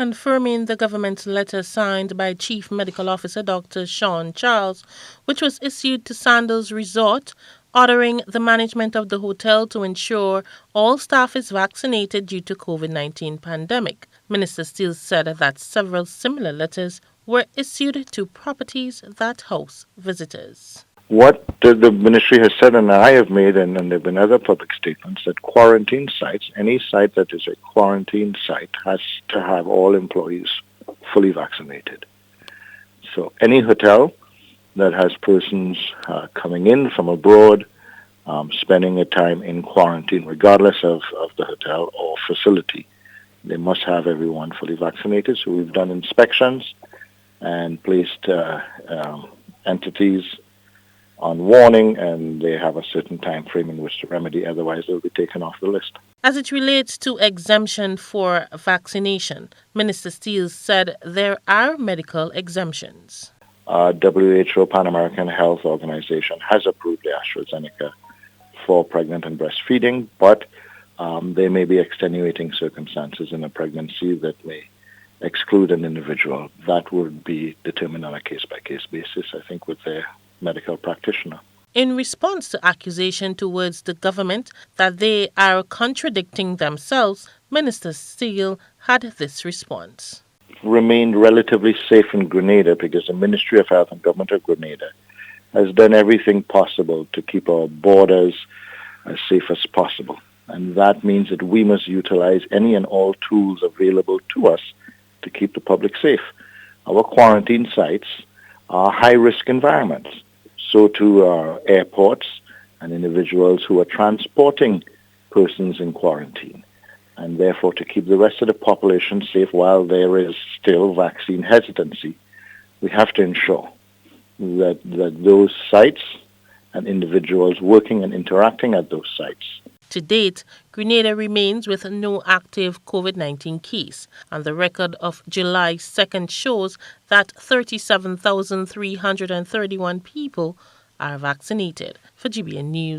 confirming the government's letter signed by Chief Medical Officer Dr. Sean Charles, which was issued to Sandals Resort, ordering the management of the hotel to ensure all staff is vaccinated due to COVID-19 pandemic. Minister Steele said that several similar letters were issued to properties that house visitors. What the ministry has said, and I have made, and there have been other public statements, that quarantine sites, any site that is a quarantine site, has to have all employees fully vaccinated. So any hotel that has persons coming in from abroad, spending a time in quarantine, regardless of the hotel or facility, they must have everyone fully vaccinated. So we've done inspections and placed entities on warning, and they have a certain time frame in which to remedy, otherwise they'll be taken off the list. As it relates to exemption for vaccination, Minister Steele said there are medical exemptions. WHO, Pan American Health Organization, has approved the AstraZeneca for pregnant and breastfeeding, but there may be extenuating circumstances in a pregnancy that may exclude an individual. That would be determined on a case-by-case basis, I think, with their medical practitioner. In response to accusation towards the government that they are contradicting themselves, Minister Steele had this response. Remained relatively safe in Grenada because the Ministry of Health and Government of Grenada has done everything possible to keep our borders as safe as possible. And that means that we must utilize any and all tools available to us to keep the public safe. Our quarantine sites are high-risk environments. So too are airports and individuals who are transporting persons in quarantine. And therefore, to keep the rest of the population safe while there is still vaccine hesitancy, we have to ensure that those sites and individuals working and interacting at those sites. To date, Grenada remains with no active COVID-19 case, and the record of July 2nd shows that 37,331 people are vaccinated. For GBN News.